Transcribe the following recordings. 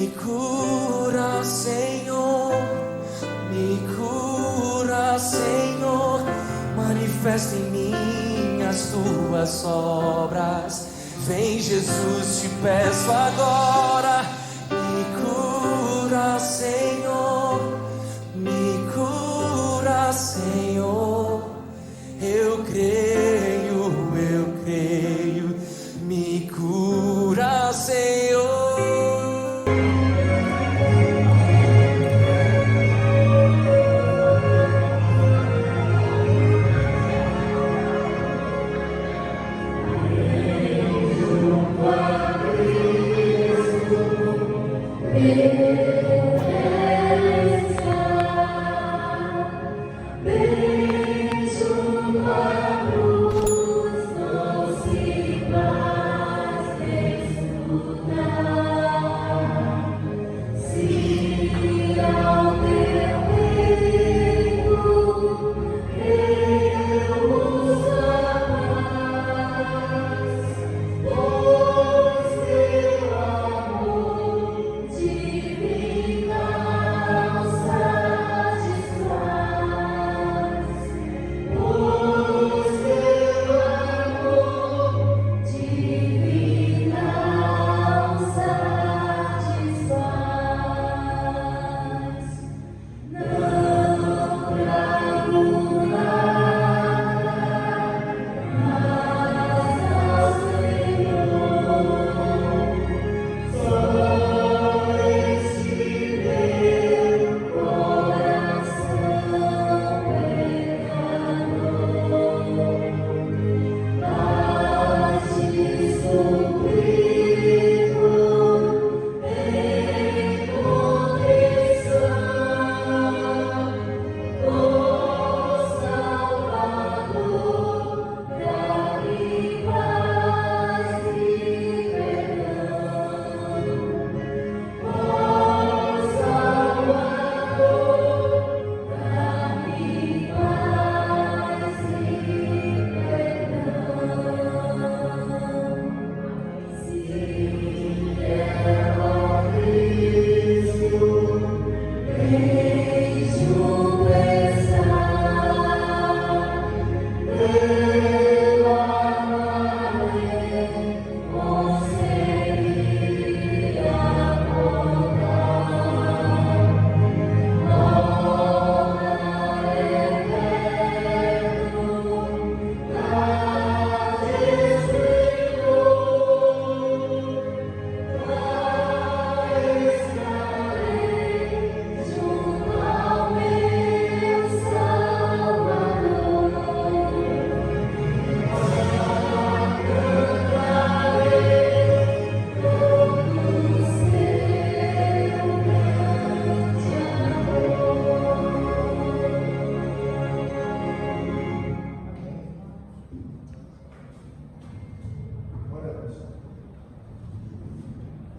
Me cura, Senhor, me cura, Senhor, manifesta em mim as tuas obras. Vem, Jesus, te peço agora. Me cura, Senhor, me cura, Senhor. Eu creio, me cura, Senhor.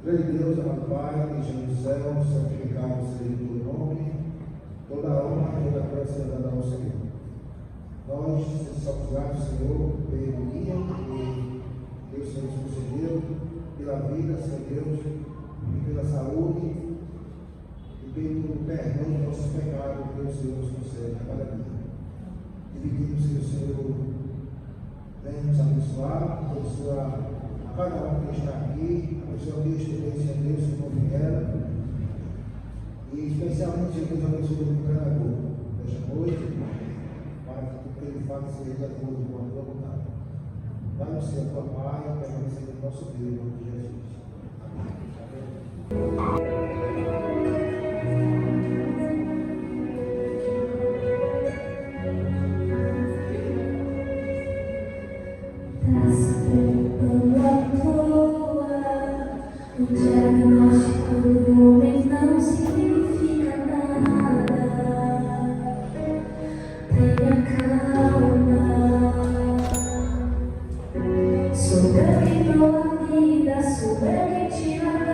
Grande Deus, amado Pai, que esteja no céu, santificado seja o teu nome, toda a honra e toda a glória seja dada ao Senhor. Nós somos gratos, Senhor, pelo dia que Deus Senhor nos concedeu, pela vida, Senhor Deus, e pela saúde, e pelo perdão dos nossos pecados que o Senhor nos concede a cada dia. E pedimos que o Senhor venha nos abençoar, abençoar a cada um que está aqui, abençoa Deus, Senhor Deus, que convidera, e especialmente Deus abençoe o pregador desta noite, para que tudo que ele faz seja de acordo com a tua vontade. Dá-nos, Senhor, a tua paz, permanecendo no nosso Deus, em nome de Jesus. Amém. O diagnóstico do homem não significa nada. Tenha calma. Soberano a vida, soberano a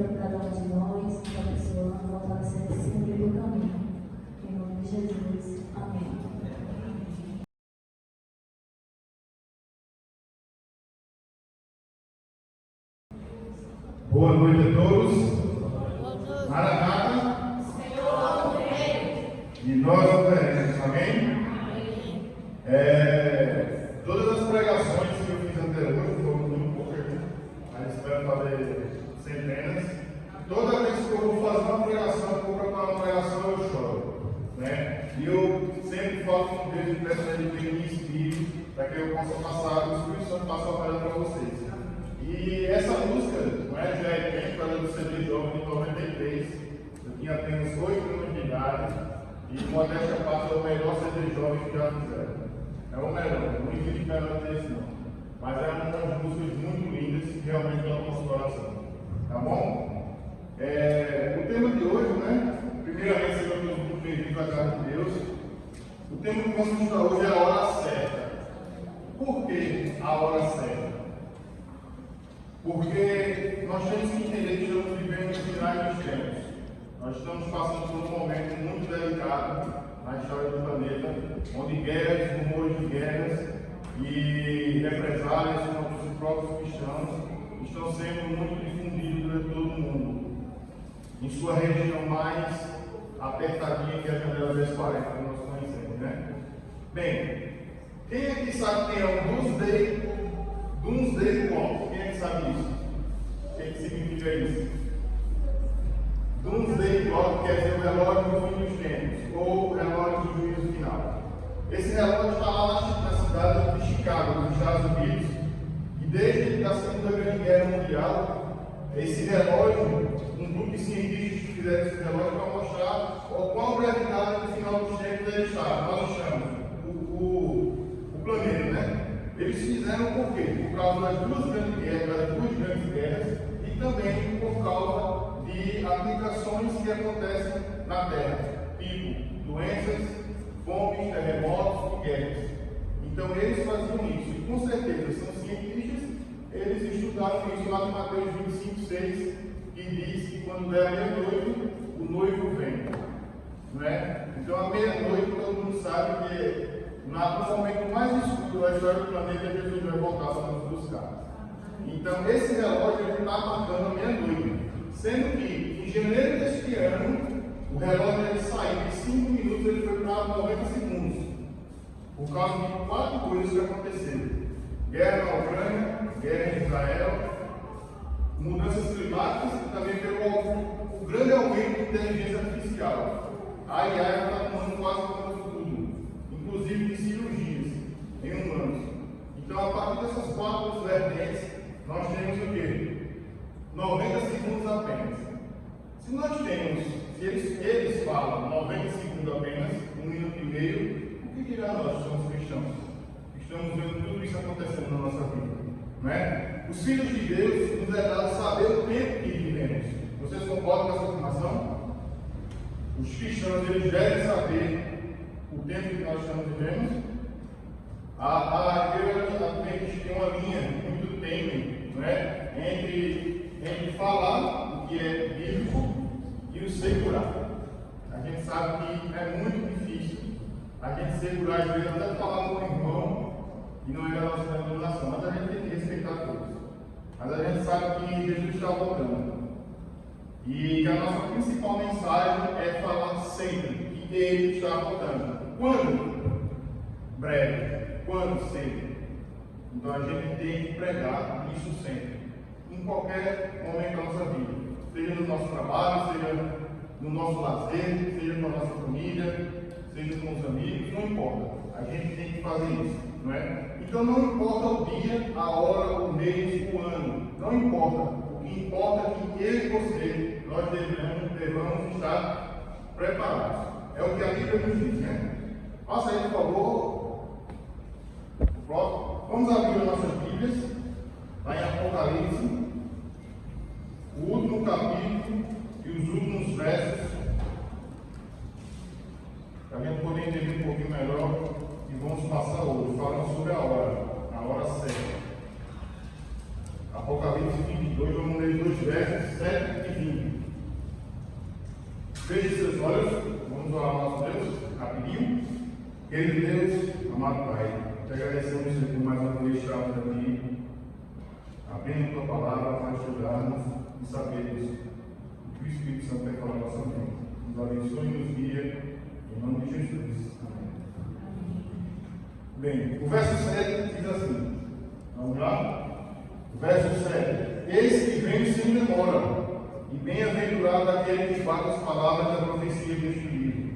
para cada um de nós, abençoando, fortalecendo sempre o caminho. Em nome de Jesus. Amém. Boa noite a todos. Maranata. Senhor vem. E nós veremos. Amém? Todas as pregações que eu fiz anteriormente, foram muito poucas, mas espero fazer centenas. Toda vez que eu vou fazer uma pregação, eu vou preparar uma pregação, eu choro. Né? E eu sempre falo com Deus e peço a Ele que me inspire para que eu possa passar, o Espírito Santo passe a palavra para vocês. E essa música, não é, já é bem para do CD Jovem de 93. Eu tinha apenas 8 anos de idade e modéstia à parte é o melhor CD Jovem que já fizeram. É o melhor, não existe melhor desse não. Mas é uma das músicas muito lindas que realmente dão nosso coração. Tá bom? O tema de hoje, né? Primeiramente, sejam todos muito bem-vindos à casa de Deus. O tema que vamos estudar hoje é a hora certa. Por que a hora certa? Porque nós temos que entender que estamos vivendo os finais dos tempos. Nós estamos passando por um momento muito delicado na história do planeta, onde guerras, rumores de guerras e represálias contra os próprios cristãos estão sendo muito difundidos durante todo o mundo. Em sua região mais apertadinha, que é a janela das 40, que nós conhecemos, né? Bem, quem é que sabe quem é o Doomsday Clock? Quem é que sabe isso? O que significa isso? Doomsday Clock quer dizer o relógio do fim dos tempos, ou o relógio do juízo final. Esse relógio está lá na cidade de Chicago, nos Estados Unidos, e desde a Segunda Grande Guerra Mundial, esse relógio, um grupo de cientistas que fizeram esse relógio para mostrar o quão brevidade no final dos tempos ele está. Nós achamos o planeta, né? Eles fizeram por quê? Por causa das duas grandes guerras, e também por causa de aplicações que acontecem na Terra, tipo doenças, fomes, terremotos e guerras. Então eles faziam isso, e com certeza são cientistas, eles estudaram isso lá no Mateus 25:6, que diz que quando der a meia-noite, o noivo vem. Não é? Então a meia-noite todo mundo sabe que no momento mais escuro da história do planeta, Jesus vai voltar para nos buscar. Então, esse relógio está marcando a meia-noite. Sendo que, em janeiro deste ano, o relógio ele saiu de 5 minutos, ele foi para 90 segundos. Por causa de 4 coisas que aconteceram: guerra na Ucrânia, guerra em Israel, mudanças climáticas e também pelo o grande aumento de inteligência artificial. A IA está tomando quase conta de tudo, inclusive de cirurgias em humanos. Então, a partir dessas 4 vertentes, nós temos o quê? 90 segundos apenas. Se nós temos, se eles falam 90 segundos apenas, 1 minuto e meio, o que dirá nós que somos cristãos? Estamos vendo tudo isso acontecendo na nossa vida, não é? Os filhos de Deus nos é dado saber o tempo que vivemos. Vocês concordam com essa afirmação? Os cristãos, eles devem saber o tempo que nós estamos vivendo. A igreja tem uma linha muito tênue, não é? Entre falar o que é bíblico e o segurar. A gente sabe que é muito difícil a gente segurar, às vezes, até falar com o irmão e não é da nossa denominação, mas a gente tem que respeitar todos. Mas a gente sabe que Jesus está voltando. E que a nossa principal mensagem é falar sempre que Ele está voltando. Quando? Breve. Quando? Sempre. Então a gente tem que pregar isso sempre. Em qualquer momento da nossa vida. Seja no nosso trabalho, seja no nosso lazer, seja com a nossa família, seja com os amigos, não importa. A gente tem que fazer isso, não é? Então não importa o dia, a hora, o mês, o ano. Não importa. O que importa é que eu e você, nós devemos estar preparados. É o que a Bíblia nos diz, né? Passa aí, por favor. Vamos abrir as nossas Bíblias, lá em Apocalipse, o último capítulo e os últimos versos, para a gente poder entender um pouquinho melhor e vamos passar hoje, falando sobre a hora certa. Apocalipse 22, vamos ler 2 versos, 7 e Querido Deus, amado Pai, te agradecemos, Senhor, por mais uma vez estarmos aqui, abrindo a tua palavra para estudarmos e sabermos o que o Espírito Santo quer falar na nossa mente. Nos abençoe e nos guia, em nome de Jesus. Amém. Bem, o verso 7 diz assim, vamos lá? O verso 7: Eis que vem sem demora, e bem-aventurado aquele que faz as palavras da profecia deste livro.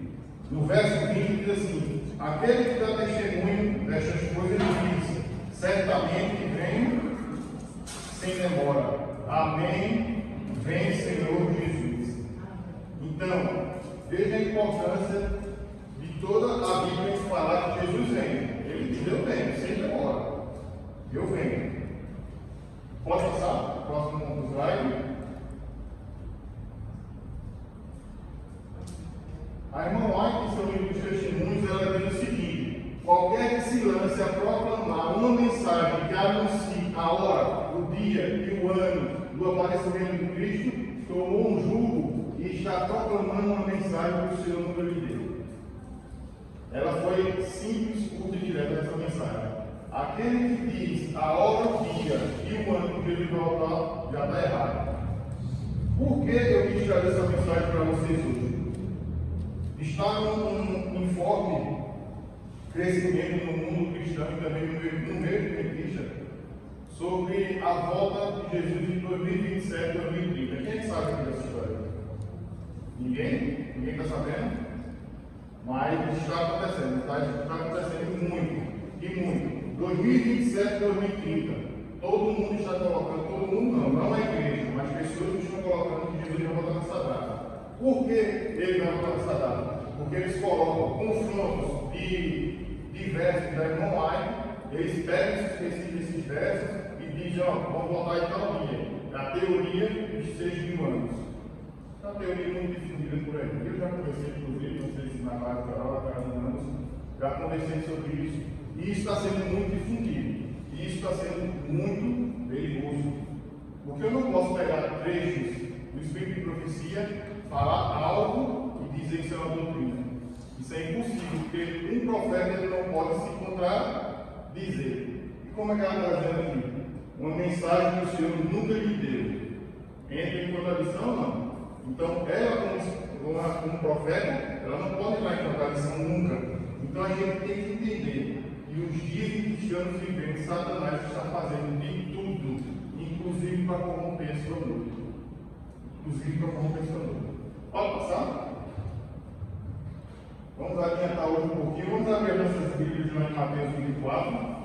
No verso 20 diz assim: aquele que dá testemunho destas coisas diz: certamente vem sem demora. Amém. Vem, Senhor Jesus. Então, veja a importância de toda a Bíblia em falar que Jesus vem. Ele diz: eu venho, sem demora. Eu venho. Pode passar? Próximo slide. A irmã White, em seu livro dos testemunhos, ela diz o seguinte: qualquer que se lance a proclamar uma mensagem que anuncie a hora, o dia e o ano do aparecimento de Cristo, tomou um jugo e está proclamando uma mensagem que o Senhor nunca lhe deu. Ela foi simples, curta e direta essa mensagem. Aquele que diz a hora, o dia e o ano que ele vai voltar, já está errado. Por que eu quis trazer essa mensagem para vocês hoje? Está num forte crescimento no mundo cristão e também no meio adventista sobre a volta de Jesus em 2027, 2030. Quem sabe aqui dessa história? Ninguém? Ninguém está sabendo? Mas está acontecendo, está acontecendo muito, e muito. 2027, 2030. Todo mundo está colocando, todo mundo não a igreja, mas pessoas estão colocando que Jesus vai voltar nessa data. Por que ele vai voltar nessa data? Porque eles colocam confrontos de versos da irmã White, eles pegam esses versos e dizem: ó, vamos voltar em tal dia. É a teoria dos 6.000 anos. É uma teoria muito difundida por aí. Eu já conversei, inclusive, não sei se na casa da Carol, na casa do Anos, já conversei sobre isso. E isso está sendo muito difundido. E isso está sendo muito perigoso. Porque eu não posso pegar trechos do Espírito de Profecia, falar algo e dizer que isso é uma doutrina. Isso é impossível, porque um profeta ele não pode se contradizer. E como é que ela está dizendo aqui? Uma mensagem que o Senhor nunca lhe deu. Entra em contradição? Não. Então, ela, como profeta, ela não pode entrar em contradição nunca. Então, a gente tem que entender que os dias que estamos vivendo, Satanás está fazendo de tudo, inclusive para corromper esse produto. Inclusive para corromper esse produto. Pode passar? Vamos adiantar hoje um pouquinho. Vamos abrir nossas Bíblias lá em Mateus 24.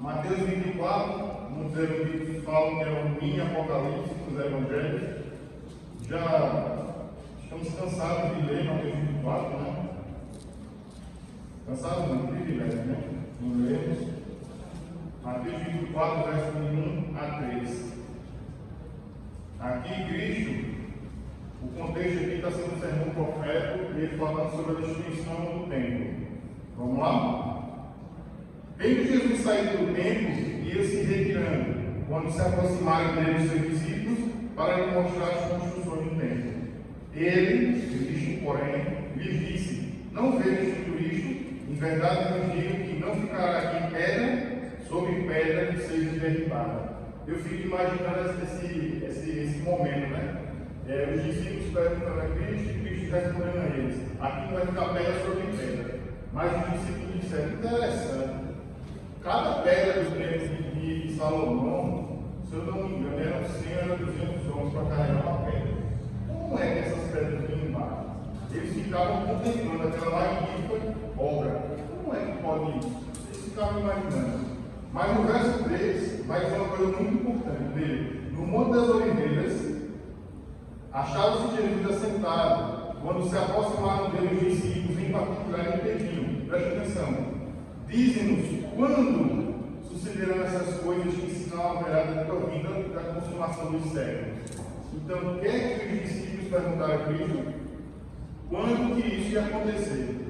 Mateus 24, muitos eruditos falam que é o mini Apocalipse dos Evangelhos. Já estamos cansados de ler Mateus 24, né? Cansados não, privilégio, né? Não lemos. Mateus 24, verso 1 a 3. Aqui, Cristo, o contexto aqui está sendo um sermão profético e ele falando sobre a destruição do templo. Vamos lá? Vendo Jesus sair do templo, ia se retirando, quando se aproximaram dele os seus discípulos, para lhe mostrar as construções do templo. Ele, Cristo, porém, lhes disse: não vejo tudo isto, em verdade vos digo que não ficará aqui pedra sobre pedra que seja derribada. Eu fico imaginando esse momento, né? Os discípulos perguntando a Cristo e Cristo respondendo a eles: aqui não vai ficar pedra sobre pedra. Mas os discípulos disseram: interessante, cada pedra do templo de Salomão, se eu não me engano, eram 100 ou 200 homens para carregar uma pedra. Como é que essas pedras vinham embaixo? Eles ficavam contemplando aquela magnífica obra. Como é que pode isso? Eles ficavam imaginando. Mas no verso 3 vai dizer uma coisa muito importante dele. No Monte das Oliveiras, achava-se Jesus assentado, quando se aproximaram dele os discípulos, em particular, lhe pediam: preste atenção, dizem-nos quando sucederão essas coisas que ensinam a verdade da tua vida da consumação dos séculos. Então, o que é que os discípulos perguntaram a Cristo? Quando que isso ia acontecer?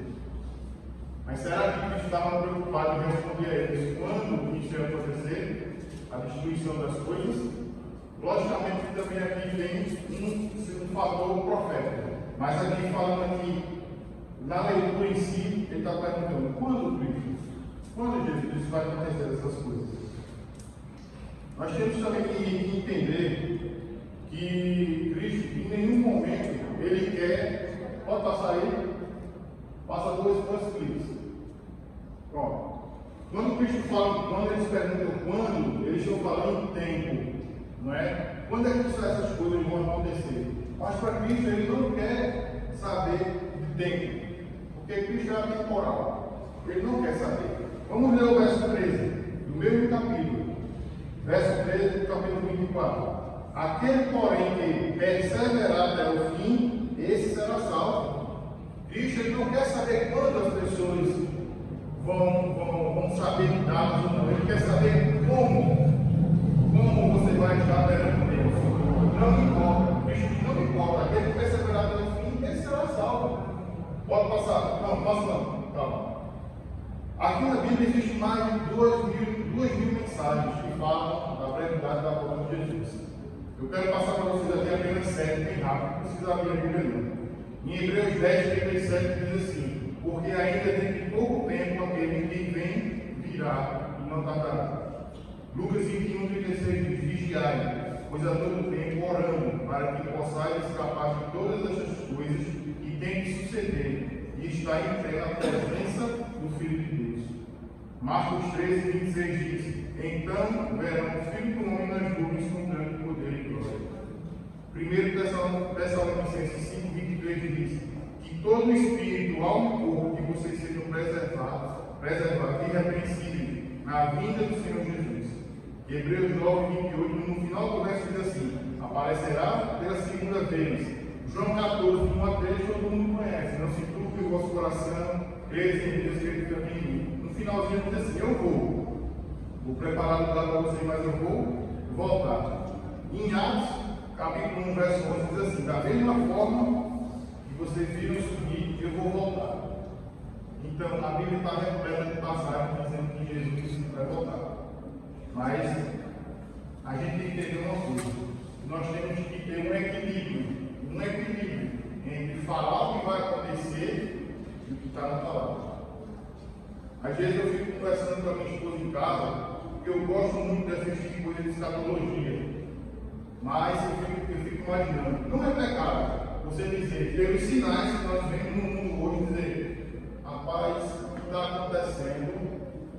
Mas será que Cristo estava preocupado em responder a eles quando isso ia acontecer? A destruição das coisas? Logicamente que também aqui tem um fator profético. Mas aqui falando aqui, na leitura em si, ele está perguntando: quando Cristo? Quando Jesus vai acontecer essas coisas? Nós temos também que entender que Cristo, em nenhum momento, ele quer. Pode passar aí? Passa dois cliques. Pronto. Quando Cristo fala, quando eles perguntam quando, eles estão falando em tempo, não é? Quando é que essas coisas vão acontecer? Mas para Cristo ele não quer saber de tempo, porque Cristo é atemporal. Ele não quer saber. Vamos ler o verso 13, do mesmo capítulo. Verso 13 do capítulo 24. Aquele, porém, que perseverar até o fim, esse será salvo. Cristo ele não quer saber quando as pessoas vão saber dados ou não. Ele quer saber como você vai estar perante Deus. Não importa. Cristo não importa. Aquele que perseverar até o fim, esse será salvo. Pode passar. Não, passa não. Calma. Aqui na Bíblia existe mais de 2.000 mensagens que falam da brevidade da volta de Jesus. Eu quero passar para vocês aqui apenas 7, bem rápido, não precisa abrir a Bíblia não. Em Hebreus 10, 37 diz assim: porque ainda dentro de pouco tempo aquele que vem virá e não tardará. Lucas 21, 36 diz: vigiai, pois a todo tempo orando, para que possais escapar de todas essas coisas que têm de suceder e estar em pé na presença do Filho de Deus. Marcos 13, 26 diz: então verão o Filho do Homem nas nuvens com grande poder e glória. 1 Tessalonicenses 5, 23 diz: que todo espírito, alma e corpo que vocês sejam preservados irrepreensíveis na vinda do Senhor Jesus. Hebreus 9, 28, no final do verso diz assim: aparecerá pela segunda vez. João 14, 1 a 3, todo mundo conhece: não se turbe o vosso coração, credes em Deus, credes também em mim. No finalzinho diz assim: eu vou preparar lugar para vocês, mas eu vou voltar. Em Atos, capítulo 1, verso 11, diz assim: da mesma forma que vocês viram subir, eu vou voltar. Então, a Bíblia está repleta de passagens dizendo que Jesus vai voltar. Mas a gente tem que entender uma coisa: nós temos que ter um equilíbrio entre falar o que vai acontecer e o que está na palavra. Às vezes eu fico conversando com a minha esposa em casa, porque eu gosto muito de assistir coisas de escatologia, mas eu fico imaginando: não é pecado você dizer, pelos sinais que nós vemos no mundo hoje, dizer, rapaz, o que está acontecendo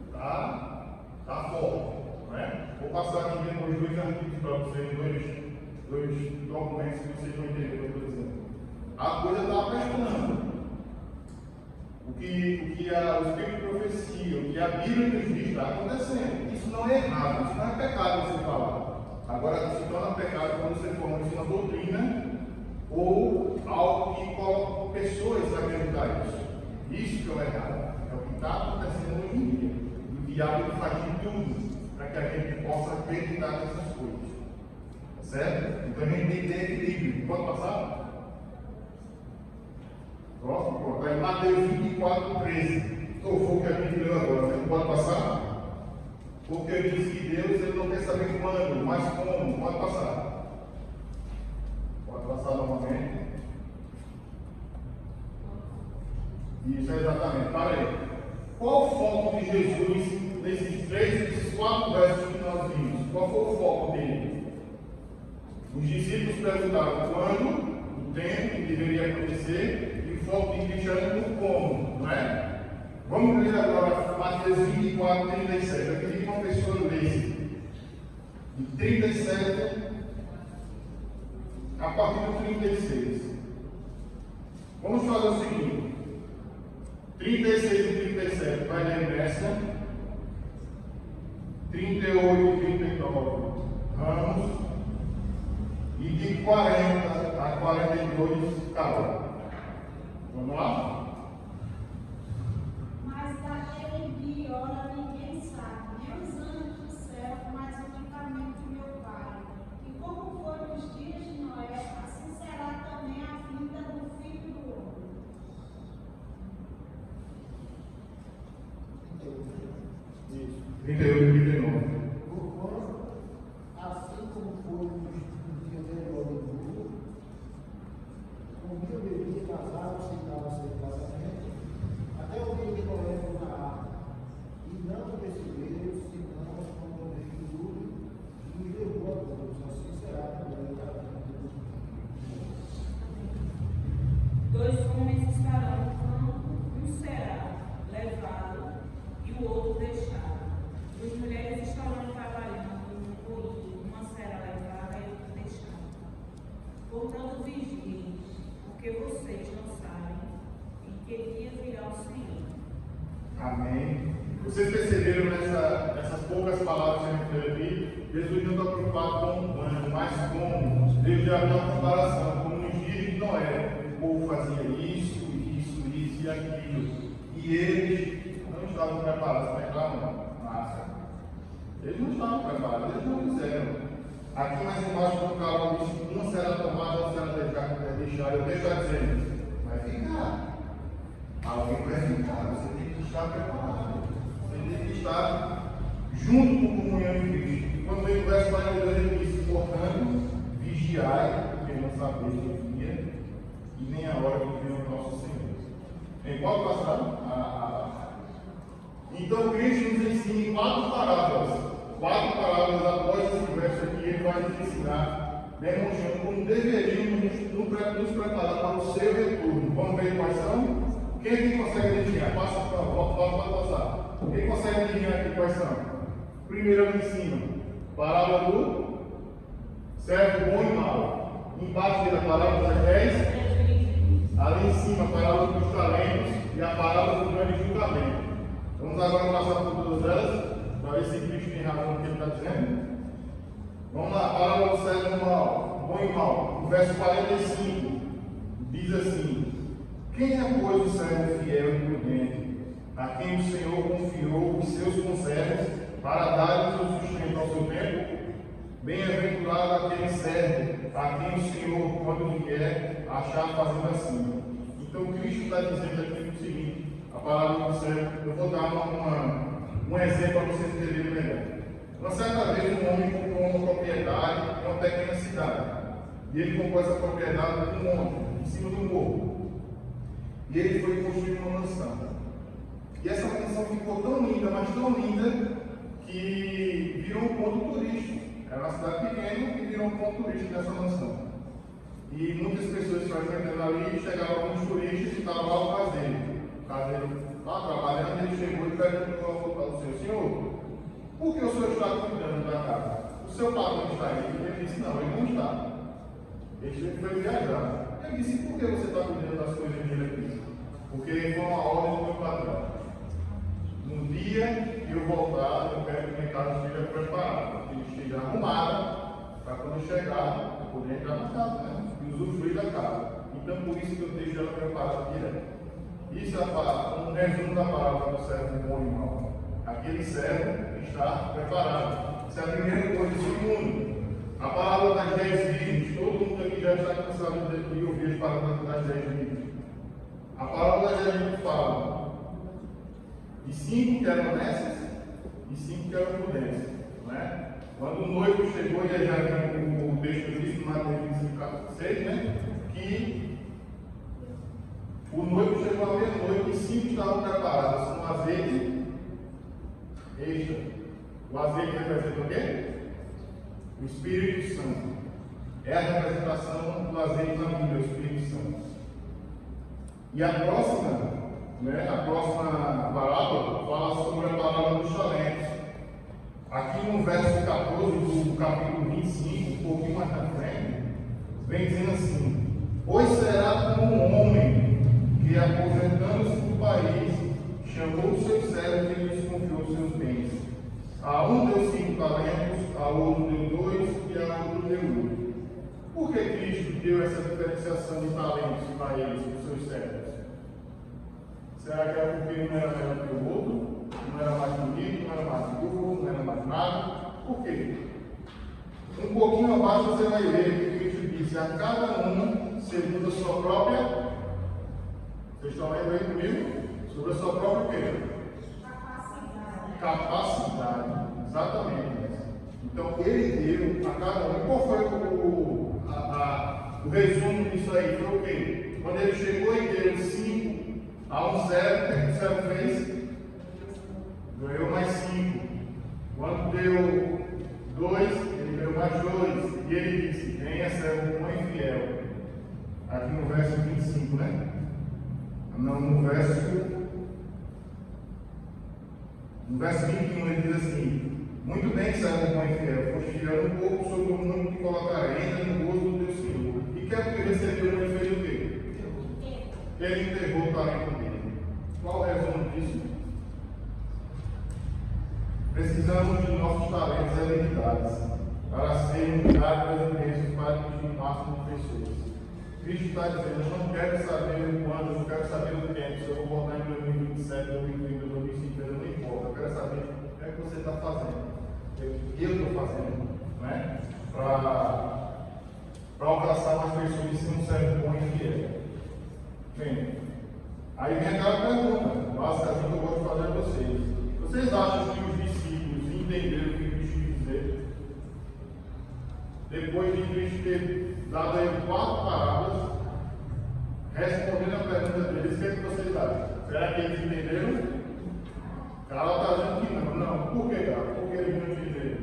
está forte. Vou passar aqui depois 2 artigos para vocês, dois documentos que vocês vão entender o que eu estou dizendo. A coisa está apaixonando. O que o Espírito de Profecia, o que a Bíblia nos diz, está acontecendo. Isso não é errado, isso não é pecado você falar. Agora, se torna pecado quando você forma isso na doutrina ou algo que coloca pessoas a acreditar nisso. Isso que é o errado. É o que está acontecendo hoje em dia. O diabo faz de tudo para que a gente possa acreditar nessas coisas. Certo? Então a gente tem que ter equilíbrio. Pode passar? Próximo, pronto. Aí Mateus 24, 13. Foi o que a gente leu agora. Você pode passar? Porque eu disse que Deus ele não quer saber quando, mas como. Pode passar. Pode passar novamente. Isso, exatamente. Para aí. Qual o foco de Jesus nesses 4 versos que nós vimos? Qual foi o foco dele? Os discípulos perguntaram quando, o tempo que deveria acontecer, e o foco de Cristo era no como, não é? Vamos ler agora Mateus 24, 37. Eu queria que uma pessoa lesse de 37 a partir do 36. Vamos fazer o seguinte: 36 e 37 vai ler nessa, 38 e 39 Ramos, e de 40 a 42 Carol. Vamos lá? Mas daquele dia e hora ninguém sabe, nem os anjos do céu, mas unicamente meu Pai. E como foram os dias de Noé, assim será também a vinda do Filho do Homem. 38 e 39. Assim como foi no dia anterior do mundo, comia, bebia, casava, aceitava seu casamento, mas como Deus já deu uma comparação, como nos dias de Noé, o povo fazia isso e aquilo, e eles não estavam preparados para entrar na arca. Eles não estavam preparados, eles não fizeram. Aqui mais embaixo do carro diz: uma será tomada, outra será deixada. Eu deixo dizendo, vai ficar. Alguém vai ficar, você tem que estar preparado. Você tem que estar junto com a comunhão de Cristo. Quando vem o verso 42, ele diz: portanto, vigiai, porque não sabeis o dia e nem a hora que vem o nosso Senhor. Em qual passagem? Então, Cristo nos ensina em 4 parábolas. 4 parábolas após esse verso aqui, ele vai nos ensinar, demonstrando como deveríamos nos preparar para o seu retorno. Vamos ver quais são? Quem consegue adivinhar? Passa para passar. Quem consegue adivinhar aqui quais são? Primeiro eu ensino. Parábola do servo bom e mau. Embaixo da parábola dos 10. Ali em cima, a parábola dos talentos e a parábola do grande julgamento. Vamos agora passar por todas elas, para ver se Cristo tem razão no que ele está dizendo. Vamos lá, a parábola do servo bom e mau. O verso 45 diz assim: quem é, pois, o servo fiel e prudente, a quem o Senhor confiou os seus conservos para dar-lhes o sustento ao seu tempo? Bem-aventurado aquele servo a quem o Senhor, quando vier, achar fazendo assim. Então, Cristo está dizendo aqui o seguinte: a palavra do servo, eu vou dar um exemplo para vocês entenderem melhor. Uma certa vez, um homem comprou uma propriedade em uma pequena cidade. E ele comprou essa propriedade num monte, em cima do morro. E ele foi construir uma mansão. E essa mansão ficou tão linda, mas tão linda, que virou um ponto turístico. Era uma cidade pequena e virou um ponto turístico dessa mansão. E muitas pessoas frequentando ali, chegavam alguns turistas e estavam lá o caseiro. O caseiro lá trabalhando, ele chegou e perguntou ao Senhor: por que o senhor está cuidando da casa? O seu patrão está aí? Ele disse: não, ele não está. Ele foi viajar. Ele disse: por que você está cuidando das coisas dele aqui? Porque foi uma ordem do meu patrão. No dia que eu voltar, eu quero que minha casa esteja preparada, que esteja arrumada, para quando eu chegar, eu poder entrar na casa, né? E usufruir da casa. Então, por isso que eu deixo ela preparada direto. Isso é um resumo da palavra do servo bom e mau. Aquele servo está preparado. Isso é a primeira coisa. Segundo, a palavra das 10 virgens. Todo mundo aqui já está cansado de ouvir as palavras das 10 virgens. A palavra das 10 virgens fala de 5 que eram honestas e 5 que eram prudentes. Não é? Quando o noivo chegou, e já viu o texto disso no Mateus 25:6, né? Que o noivo chegou à meia-noite e 5 estavam preparados com azeite extra. O azeite representa o quê? O Espírito Santo. É a representação do azeite na Bíblia, o Espírito Santo. E a próxima parábola fala sobre a palavra dos talentos. Aqui no verso 14 do capítulo 25, um pouquinho mais na frente, vem dizendo assim: pois será como um homem que, aposentando-se do país, chamou os seus servos e lhes confiou os seus bens. A um deu 5 talentos, a outro deu 2 e a outro deu 1. Por que Cristo deu essa diferenciação de talentos para eles, para os seus servos? Será que é porque um era melhor que o outro? Não era mais bonito, não era mais burro, não era mais nada? Por quê? Um pouquinho abaixo você vai ver que Cristo disse: a cada um segundo a sua própria. Vocês estão lendo aí comigo? Sobre a sua própria quê? Capacidade. Exatamente. Então ele deu a cada um. E qual foi o resumo disso aí? Foi o quê? Quando ele chegou e deu 5 a um servo, o que o servo fez? Ganhou mais 5. Quando deu 2, ele ganhou mais 2. E ele disse: venha, servo bom e fiel. Aqui no verso 25, né? Não, no verso 21 ele diz assim: muito bem, servo bom e fiel, foste fiel um pouco sobre o mundo que colocarei, entra no gozo do teu Senhor. E quer que recebeu, ele fez o quê? Ele enterrou o talento dele. Qual o resumo disso? Precisamos de nossos talentos e habilidades. para serem enviadas as bênçãos para atingir o máximo de pessoas. Cristo está dizendo: eu não quero saber o quando, eu não quero saber o tempo, se eu vou voltar em 2027, 2030, 2050, não importa. Eu quero saber o que é que você está fazendo, o que eu estou fazendo, né? Para alcançar mais pessoas e ser um servo bom e fiel. Bem, aí vem aquela pergunta, basicamente, que eu gosto de fazer a vocês. Vocês acham que os discípulos entenderam o que Cristo quis dizer? Depois de Cristo ter dado a eles 4 parábolas, respondendo a pergunta deles, o que é que vocês acham? Será que eles entenderam? Carla está dizendo que não. Não. Por que, Carla? Por que eles não entenderam?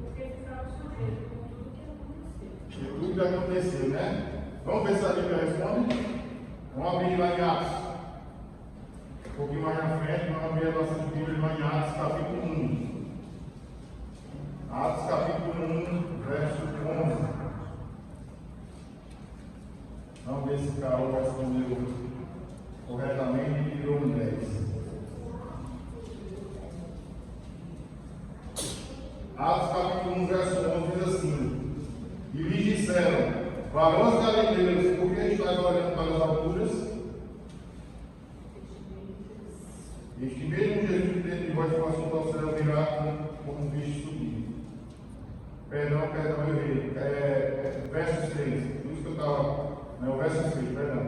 Porque ficaram surpresos com tudo que aconteceu. E tudo que aconteceu, né? Vamos ver se a Bíblia responde? Vamos abrir lá em Atos. Um pouquinho mais na frente, vamos abrir a nossa Bíblia lá em Atos, capítulo 1. Atos, capítulo 1, verso 11. Vamos ver se o Carol respondeu corretamente e tirou um 10. Atos, capítulo 1, verso 11 diz assim: e lhes disseram: varões galileus, por que estáis olhando para as alturas? Este mesmo Jesus que dentro de vós passou ao céu virá como bicho subir. Perdão, eu errei. Verso 6. Por isso que eu estava. Não, verso 6, perdão.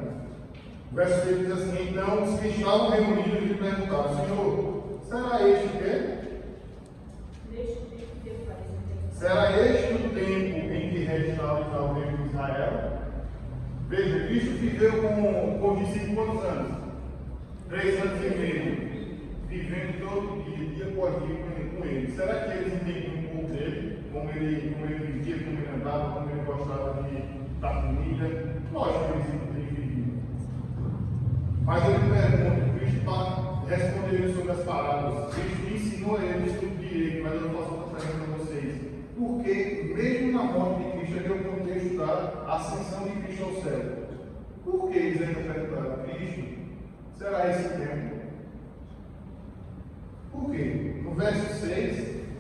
O verso 6 diz assim: então os que estavam reunidos lhe perguntaram: Senhor, será este o quê? Será este o tempo em que restaurará o reino de Israel? Veja, Cristo viveu com os discípulos quantos anos? 3 anos e meio. Vivendo todo dia após dia com ele. Será que eles entendiam um pouco dele? Como ele vivia, como ele andava, como ele gostava da comida? Lógico que eles viviam. Mas eu lhe pergunto, Cristo está respondendo sobre as parábolas. Cristo ensinou a eles tudo direito, mas eu não faço outra pergunta a vocês. Porque, mesmo na morte de Cristo, ele é o contexto da ascensão de Cristo ao céu. Por que eles ainda perguntaram: Cristo, será esse tempo? Por quê? No verso 6,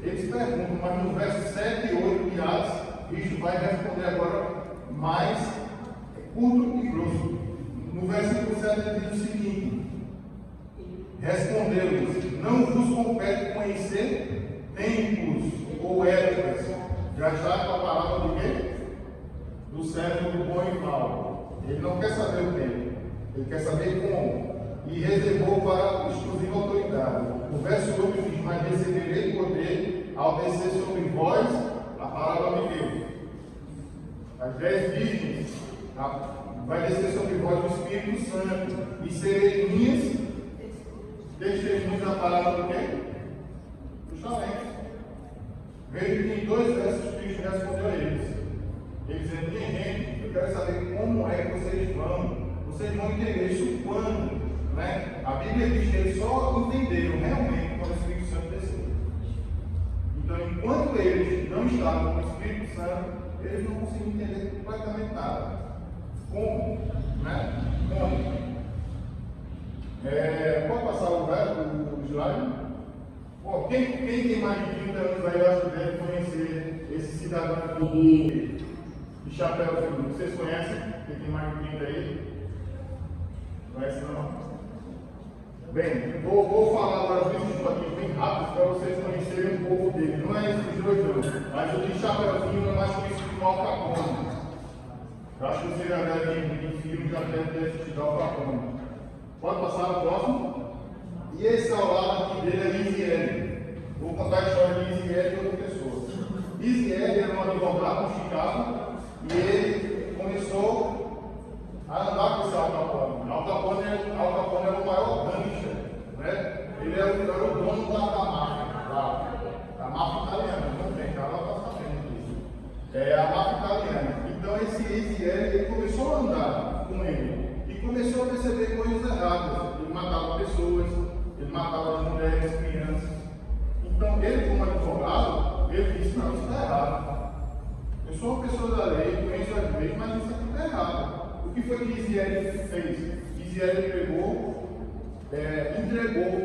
eles perguntam, mas no verso 7 e 8 de Atos, Cristo vai responder agora mais curto e grosso. No versículo 7 ele diz o seguinte: respondeu-lhes: não vos compete conhecer tempos ou épocas. Já está com a palavra do quê? Do servo do bom e mau. Ele não quer saber o tempo, ele quer saber como. E reservou para exclusiva autoridade. O verso 8 diz: mas receberei poder ao descer sobre vós a palavra de Deus. As 10 virgens, vai descer sobre vós o Espírito Santo, e serei minhas testemunhas da palavra do quê? Dos talentos. Veja que em 2 versos Cristo respondeu a eles. Ele dizendo: minha gente, eu quero saber como é que vocês vão entender isso quando. Né? A Bíblia diz que eles só entenderam realmente quando o Espírito Santo desceu. Então, enquanto eles não estavam com o Espírito Santo, eles não conseguiam entender completamente nada. Como? Né? Como? Pode passar o slide? Bom, quem tem mais de 30 anos aí, eu acho que deve conhecer esse cidadão de chapéu fino. Vocês conhecem? Quem tem mais de 30 aí? Conhece não? Bem, vou falar agora os aqui bem rápido para vocês conhecerem um pouco dele. Não é esses dois não, mas o de chapéuzinho é mais conhecido como Al Capone. Eu acho que você já deve em filme, já deve ter assistido Al Capone. Pode passar o próximo? E esse ao lado aqui dele é Lisiele. Vou contar a história de Lisiele e outra pessoa. Lisiele era um advogado no Chicago e ele começou a andar com esse Al Capone. Al Capone era o maior gangster, né? Ele era o dono da máfia, da máfia italiana. Não tem, cara, ela está sabendo disso. É a máfia italiana. Então esse Lisiele, ele começou a andar com ele e começou a perceber coisas erradas. Ele matava pessoas, ele matava as mulheres, crianças. Então ele, como advogado, ele disse: não, isso está errado. Eu sou uma pessoa da lei, conheço as leis, mas isso aqui está errado. O que foi que Lisiele fez? Lisiele entregou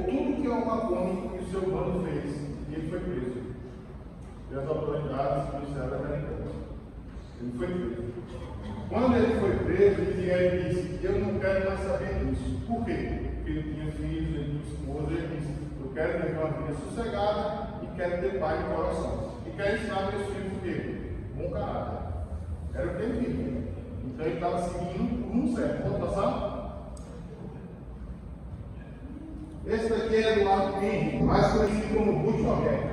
tudo que o Al Capone e o seu bando fez. E ele foi preso. pelas autoridades policiais americanas. Ele foi preso. Quando ele foi preso, ele disse: eu não quero mais saber disso. Por quê? Porque ele tinha filhos, ele tinha esposa, ele disse: eu quero viver uma vida sossegada e quero ter paz no coração. E quero ensinar meus filhos o quê? Bom caráter. Era o que ele vivia. Então ele estava seguindo o rumo certo. Pode passar? Esse daqui é Eduardo Henry, mais conhecido como Butch Roberts.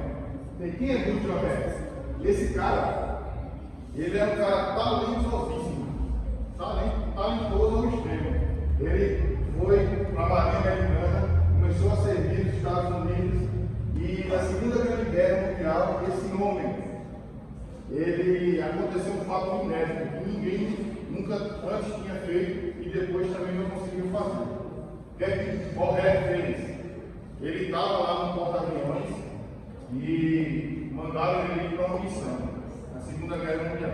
Quem é Butch Roberts? Esse cara, ele é um cara talentosíssimo. Talentoso ao extremo. Ele foi para a Marinha Americana, começou a servir nos Estados Unidos e na Segunda Grande Guerra Mundial, esse homem, aconteceu um fato inédito que ninguém nunca antes tinha feito e depois também não conseguiu fazer. O que é que Borré fez? Ele estava lá no porta-aviões e mandaram ele ir para uma missão na Segunda Guerra Mundial.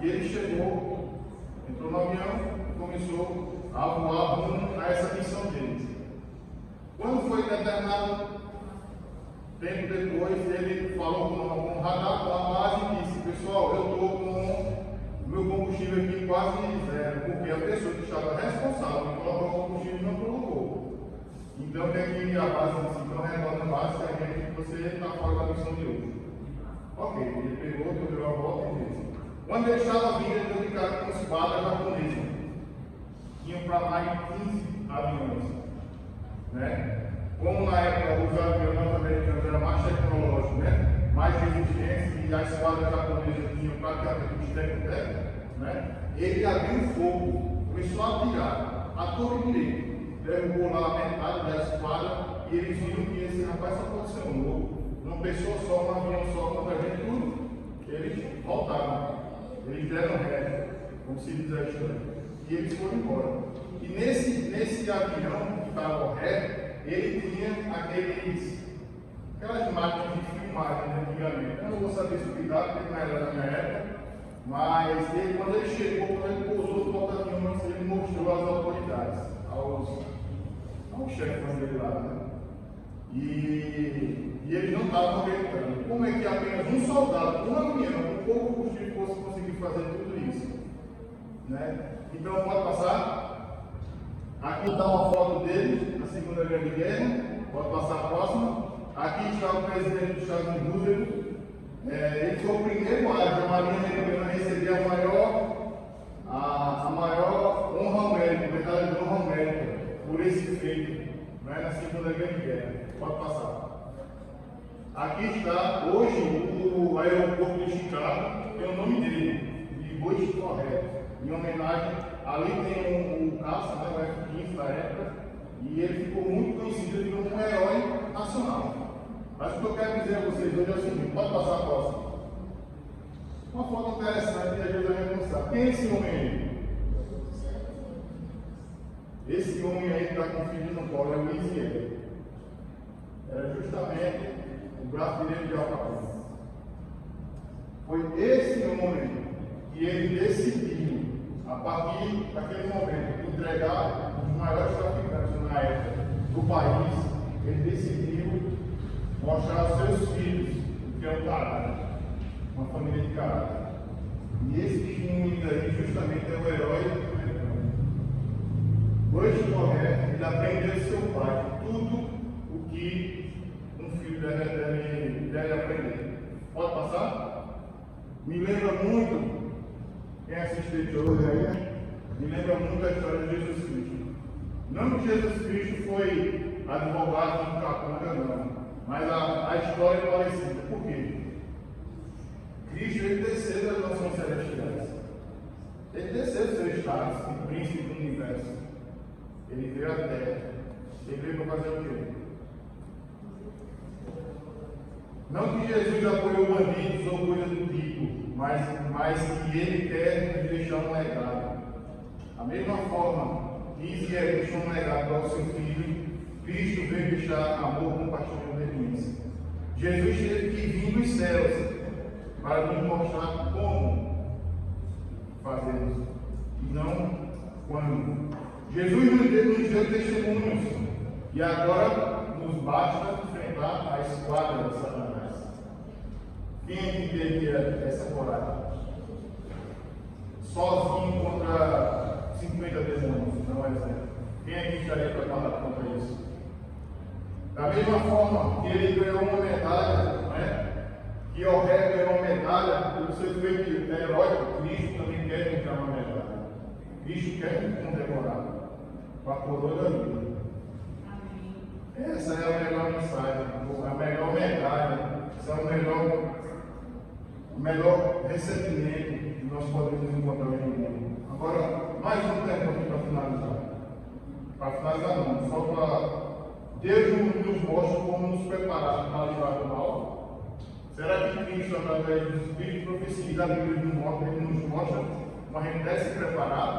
E ele chegou, entrou no avião e começou a voar rumo a essa missão deles. Quando foi determinado tempo depois, ele falou com o radar, com a base e disse: pessoal, eu estou com o meu combustível aqui quase zero, porque a pessoa que estava responsável de colocar o combustível não colocou. Então, o que é que a base disse? Então, retorna a base, que você está fora da missão de hoje. Ok, ele pegou, deu a volta e disse. Quando ele estava vindo, ele deu de cara com espada japonesa. Tinham para mais de 15 aviões. Né? Como na época os aviões norte-americanos eram mais tecnológicos, né? Mais resistentes, e a esquadra japonesa tinha praticamente os técnicos, né? Ele abriu fogo, começou a atirar, a torre direita, derrubou lá a metade da esquadra e eles viram que esse rapaz só pode ser um louco. Uma pessoa só, um avião só, contra a gente tudo. Eles voltaram, eles deram ré, como se diz a história, e eles foram embora. E nesse avião que estava ré, ele tinha aquelas máquinas de filmagem, né, antigamente. Eu não vou saber explicar, porque não era da minha época, mas quando ele chegou, quando ele pousou no porta-aviões, ele mostrou às autoridades, aos chefes dele lá, né? E eles não estavam acreditando. Como é que apenas um soldado, um avião, com pouco combustível, fosse conseguir fazer tudo isso? Né? Então, pode passar? Aqui está uma foto dele na Segunda Grande Guerra. Pode passar a próxima. Aqui está o presidente dos Estados Unidos. Ele foi o primeiro área da Marinha Americana a receber a maior honra ao mérito, medalha de honra ao mérito, por esse feito, né, na Segunda Grande Guerra. Pode passar. Aqui está, hoje, o aeroporto de Chicago, tem o nome dele, de Butch Roberts, em homenagem. Ali tem um caça, né, o F-15 da época, e ele ficou muito conhecido como um herói nacional. Mas o que eu quero dizer a vocês hoje é o seguinte: pode passar a próxima. Uma foto interessante que ajuda a reconciliar. Quem é esse homem aí? Esse homem aí que está com o filho no colo é o Isiel. Era justamente o braço direito de Al Capone. Foi esse homem que ele decidiu, a partir daquele momento, entregar os maiores traficantes na época do país. Ele decidiu mostrar aos seus filhos o que é um caráter, uma família de caráter. E esse menino aí justamente é o herói americano. Butch Roberts, ele aprendeu do seu pai tudo o que um filho deve aprender. Pode passar? Me lembra muito, quem assiste hoje aí, me lembra muito a história de Jesus Cristo. Não que Jesus Cristo foi advogado de Capanga, não, mas a história é parecida. Por quê? Cristo, ele desceu das nações celestiais. Ele desceu dos seus estados, o príncipe do universo. Ele veio à terra. Ele veio para fazer o quê? Não que Jesus apoiou bandidos ou coisa do tipo, mas que ele quer nos deixar um legado. Da mesma forma que Israel deixou um legado ao seu filho, Cristo veio deixar amor, compaixão e obediência. Jesus teve que vir dos céus para nos mostrar como fazer isso, e não quando. Jesus nos deu testemunhos, e agora nos basta enfrentar a esquadra de Satanás. Quem aqui teria essa coragem? Sozinho contra 50 demônios, não é exemplo. Quem aqui estaria preparado contra isso? Da mesma forma que ele ganhou uma medalha, né? Que Oré ganhou uma medalha pelo seu feito heróico, Cristo também quer ganhar uma medalha. Cristo quer ser condecorado com a coroa da vida. Essa é a melhor mensagem, a melhor medalha, esse é o melhor recebimento que nós podemos encontrar no mundo. Agora, mais um tempo aqui para finalizar. Para finalizar não, só para Deus nos mostra como nos preparar para livrar do mal. Será que Cristo, através do Espírito de profecia da Bíblia, ele nos mostra como a gente deve se preparar?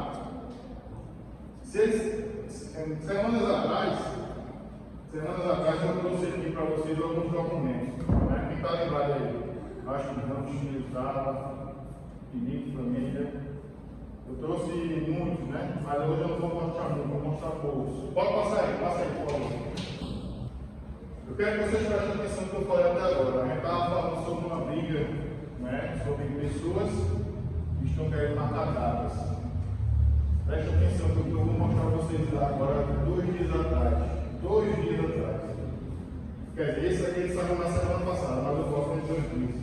Semanas atrás eu trouxe aqui para vocês alguns documentos. Né? Quem está lembrado aí? Acho que não, Estava, Felipe, família. Eu trouxe muitos, né? Mas hoje eu não vou mostrar muito, vou mostrar poucos. Pode passar aí, passa aí, por favor. Eu quero que vocês prestem atenção no que eu falei até agora. A gente estava falando sobre uma briga, né? Sobre pessoas que estão querendo matar datas. Preste atenção no que eu vou mostrar para vocês agora, 2 dias atrás. 2 dias atrás. Quer dizer, esse aqui ele saiu na semana passada, mas eu posso em 2 dias.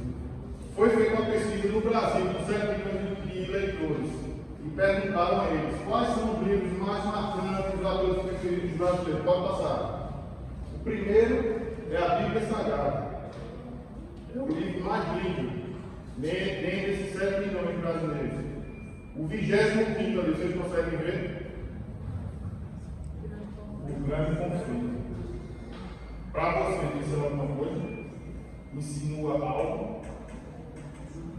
Foi feita uma pesquisa no Brasil com 7 milhões de eleitores e perguntaram a eles quais são os livros mais marcantes dos autores preferidos brasileiros. Pode passar. O primeiro é a Bíblia Sagrada. É o livro mais lido dentre esses 7 milhões de brasileiros. O 25º ali, vocês conseguem ver? O Grande Conflito. Para vocês, isso é alguma coisa? Insinua algo?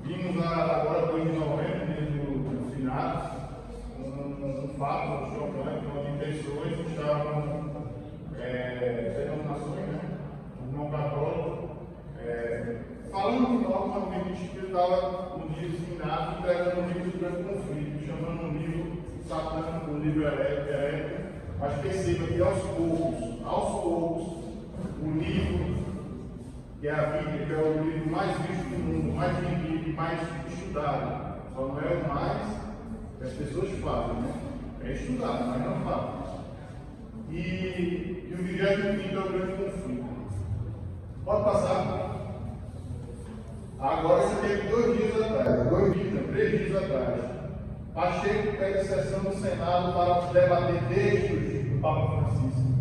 Vimos agora, 2 de novembro, no finados, um fato chocante, onde pessoas estavam, denominações, né? Não católico, falando de nós, mas o Espírito estava no livro de finados, entregando um livro do Grande Conflito, chamando um livro satânico, um livro herético, mas perceba que aos poucos, o livro, que é a Bíblia, que é o livro mais visto do mundo, mais vendido e mais estudado, só não é o mais que as pessoas fazem, né? É estudado, mas não fazem. E o 25º é o Grande Conflito. Pode passar. Agora você teve 2 dias atrás, 3 dias atrás. Pacheco pede sessão do Senado para debater textos do Papa Francisco.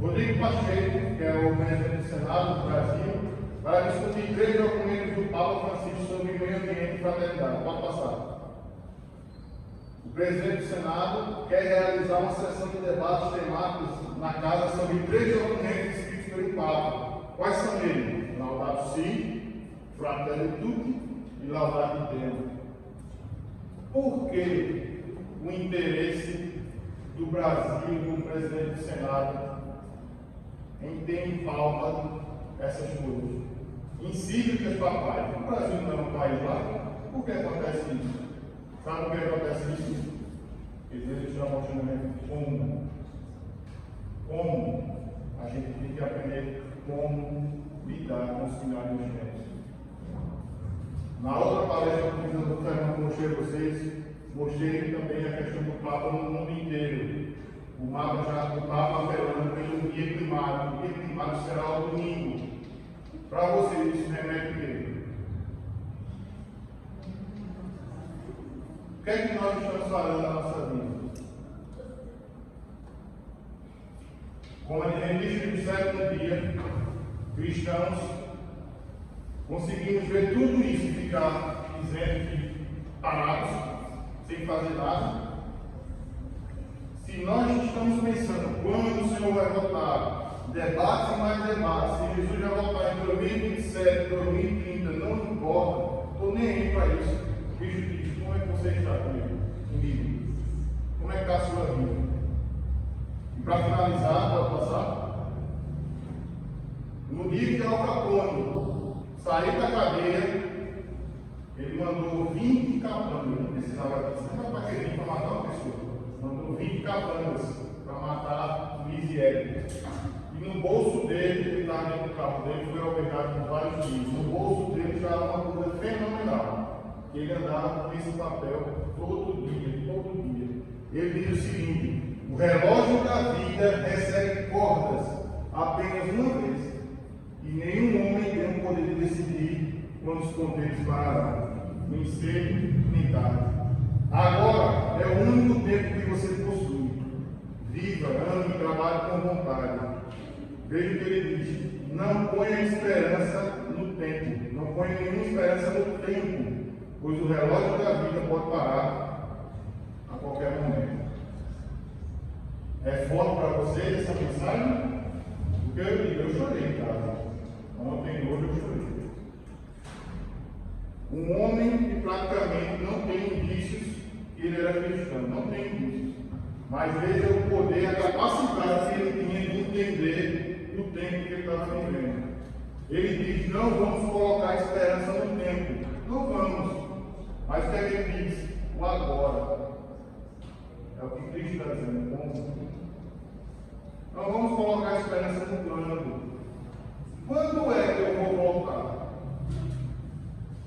Rodrigo Pacheco, que é o presidente do Senado do Brasil, vai discutir 3 documentos do Papa Francisco sobre meio ambiente e fraternidade. Pode passar. O presidente do Senado quer realizar uma sessão de debates temáticos na casa sobre 3 documentos escritos pelo Papa. Quais são eles? Laudato Si, Fratelli Tutti e Laudato Deum. Por que o interesse do Brasil, do presidente do Senado, em ter em pauta essas coisas? Encíclicas papais. O Brasil não é um país lá. Por que acontece isso? Sabe por que acontece isso? Eles estão mostrando como a gente tem que aprender como lidar com os finais dos tempos. Na outra palestra que eu fiz no Fernando, mostrei a vocês, mostrei também a questão do Papa no mundo inteiro. O mapa já do Papa apelando pelo guia climático. O guia climático será o domingo. Para vocês, isso remete o quê? O que é que nós estamos falando na nossa vida? Como a revista do 7º dia, cristãos, conseguimos ver tudo isso e ficar isentos de parados, sem fazer nada. Se nós estamos pensando quando o Senhor vai voltar, debates e mais debates, se Jesus vai voltar em 2027, 2030, não importa, estou nem aí para isso. Cristo diz: como é que você está comigo? Como é que está a sua vida? E para finalizar, pode passar? No dia que Al Capone saiu da cadeia, ele mandou 20 capangas, não precisava disso, não era para que para matar uma pessoa. Mandou 20 capangas para matar Luiz e Érico. E E no bolso dele, ele estava dentro do carro dele, foi alvejado por vários dias. No bolso dele já era uma coisa fenomenal. Ele andava com esse papel todo dia, todo dia. Ele diz o seguinte: o relógio da vida recebe cordas apenas uma vez. E nenhum homem tem o poder de decidir quando os poderes pararão, nem cedo nem tarde. Agora é o único tempo que você possui. Viva, ame e trabalhe com vontade. Veja o que ele diz: não ponha esperança no tempo, não ponha nenhuma esperança no tempo, pois o relógio da vida pode parar a qualquer momento. É forte para vocês essa mensagem? Porque eu digo, eu chorei em casa. Ontem, hoje eu chorei. Um homem que praticamente não tem indícios que ele era cristão, não tem indícios. Mas veja o poder, a capacidade que ele tinha de entender o tempo que ele estava vivendo. Ele diz: não vamos colocar esperança no tempo. Não vamos. Mas o que é que ele diz? O agora. É o que Cristo está dizendo. Como? Não vamos colocar esperança no quando. Quando é que eu vou voltar?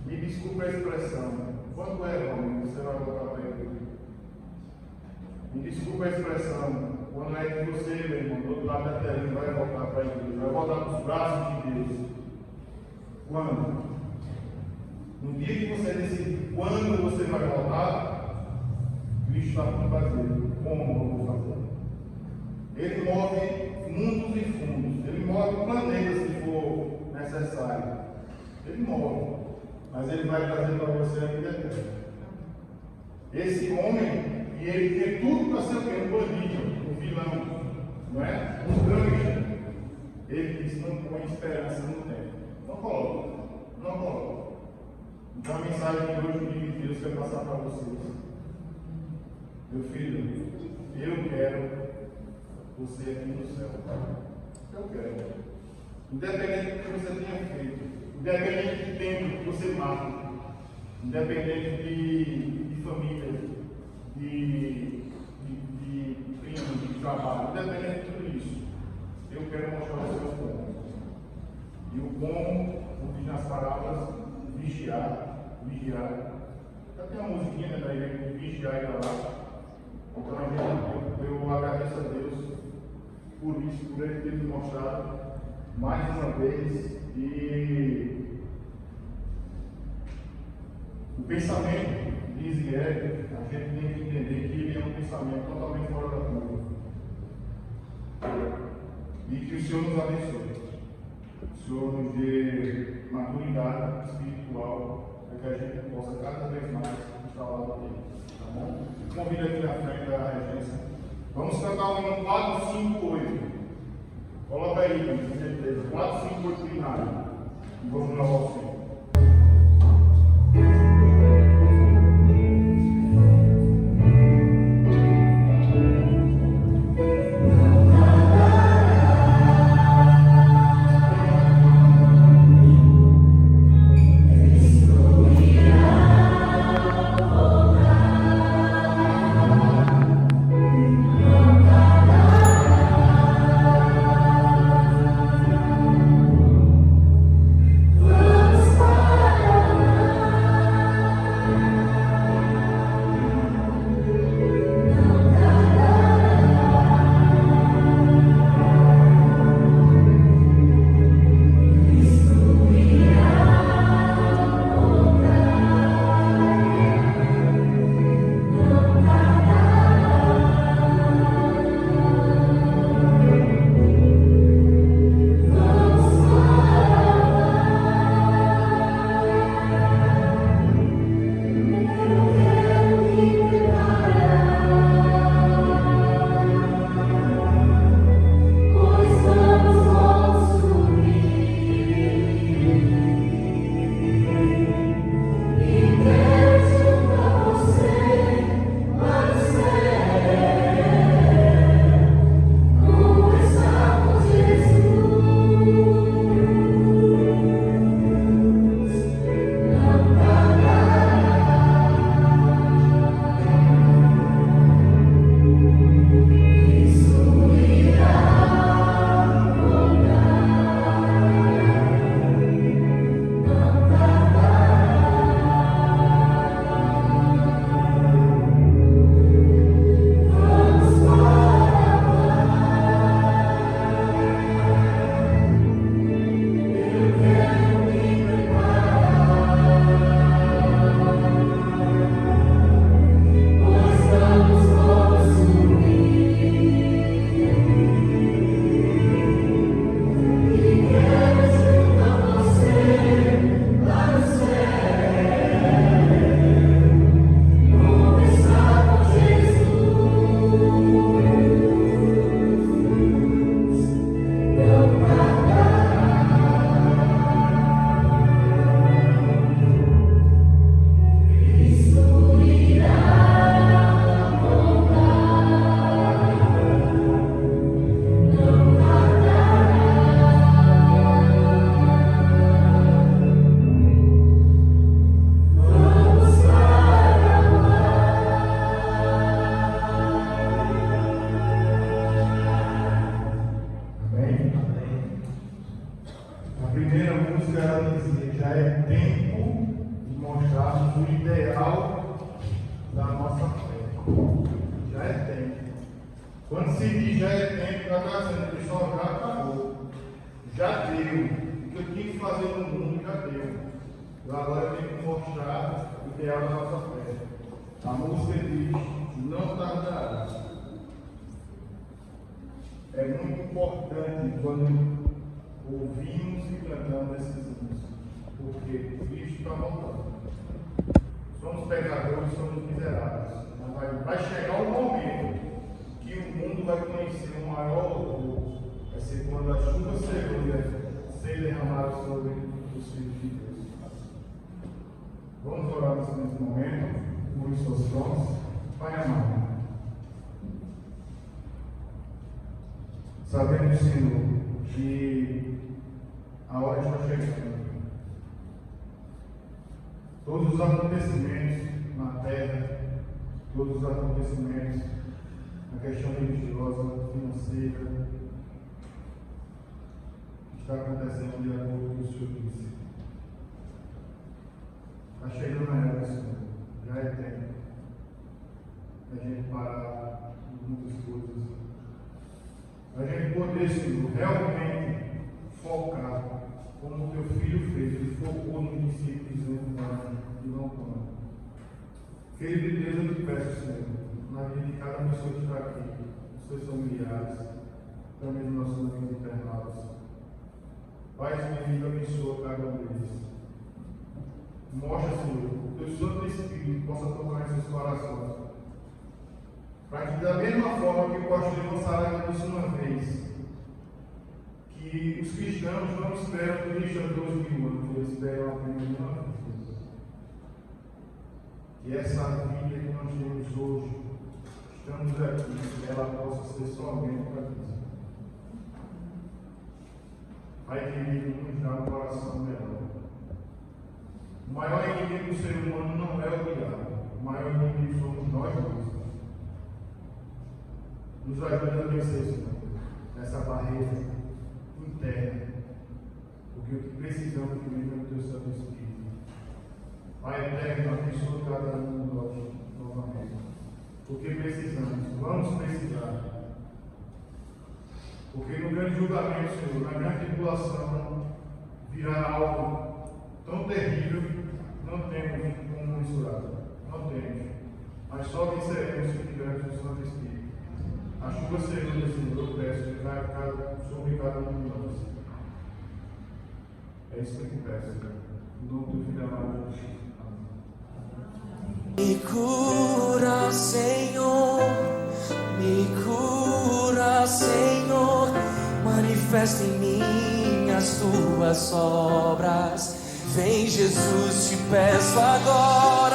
Me desculpe a expressão. Quando é, homem, você vai voltar para ele? Me desculpe a expressão. Quando é que você, meu irmão, do outro lado da telinha, vai voltar para a igreja? Vai voltar para os braços de Deus? Quando? No dia que você decidir quando você vai voltar, Cristo está por fazer. Como eu vou fazer? Ele move mundos e fundos. Ele move planetas se for necessário. Ele move. Mas ele vai trazer para você a vida eterna. Esse homem, e ele tem tudo para ser um bandido, um vilão, não é? Um gangster. Ele disse: não põe esperança no tempo. Não coloca. Não coloca. Então a mensagem de hoje que Deus quer passar para vocês: meu filho, eu quero você aqui no céu. Eu quero. Independente do que você tenha feito, independente de tempo que você mata, independente de família, de primo, de trabalho, independente de tudo isso, eu quero mostrar o seu como. E o como, como diz nas palavras, vigiar, vigiar. Já tem uma musiquinha da igreja de vigiar e orar. Então eu agradeço a Deus por isso, por ele ter me mostrado mais uma vez. E o pensamento de Israel, a gente tem que entender que ele é um pensamento totalmente fora da curva. E que o Senhor nos abençoe. O Senhor nos dê maturidade espiritual para que a gente possa cada vez mais estar lá dentro. Tá bom? Convido aqui na frente da regência. Vamos cantar o número 458. Coloca aí, com certeza. 458 primário. E vamos lá ao Senhor. Vamos ideal da nossa fé. Já é tempo. Quando se diz já é tempo, está trazendo, o pessoal já acabou. Já deu. O que eu tinha que fazer no mundo já deu. Eu agora tenho que mostrar o ideal da nossa fé. A música diz, não tardará. É muito importante quando ouvimos e cantamos esses hinos, porque Cristo está voltando. Somos pecadores, somos miseráveis. Mas vai chegar o momento que o mundo vai conhecer o maior louvor. Vai ser quando a chuva ser derramada sobre os filhos de Deus. Vamos orar nesse momento, com os seus dons. Pai amado, sabemos, Senhor, que a hora está chegando. Todos os acontecimentos na terra, todos os acontecimentos na questão religiosa, financeira, está acontecendo de acordo com o Senhor disse. Está chegando a época, Senhor. Já é tempo da gente parar de muitas coisas. A gente poder, Senhor, realmente focar como o teu filho fez. Ele focou no discípulo dizendo não pão. Filho de Deus, eu te peço, Senhor, na vida de cada pessoa que está aqui, os seus familiares, também dos nossos amigos internados. Pai, Senhor, abençoa cada um deles. Mostra, Senhor, que o Santo Espírito possa tocar em seus corações. Para que, da mesma forma que o pastor Gonçalo disse uma vez, que os cristãos não esperam que Cristo há 12.000 anos, eles esperam apenas uma vez. E essa vida que nós temos hoje, estamos aqui, que ela possa ser somente para Cristo. Pai querido, nos dá um coração melhor. O maior inimigo do ser humano não é o diabo, o maior inimigo somos nós mesmos. Nos ajuda a vencer, Senhor, nessa barreira interna, porque o que precisamos primeiro é do teu Santo Espírito. Pai eterno, abençoa cada um de nós novamente, porque precisamos, vamos precisar. Porque no grande julgamento, Senhor, na grande tribulação, virá algo tão terrível, não temos como mensurar, não temos, mas só venceremos se tivermos o Santo Espírito. A chuva serena, Senhor, eu peço que caia sobre cada um de nós. É isso que eu te peço, Senhor. Em nome do Filho amado de Deus. Me cura, Senhor, me cura, Senhor, manifesta em mim as tuas obras. Vem, Jesus, te peço agora.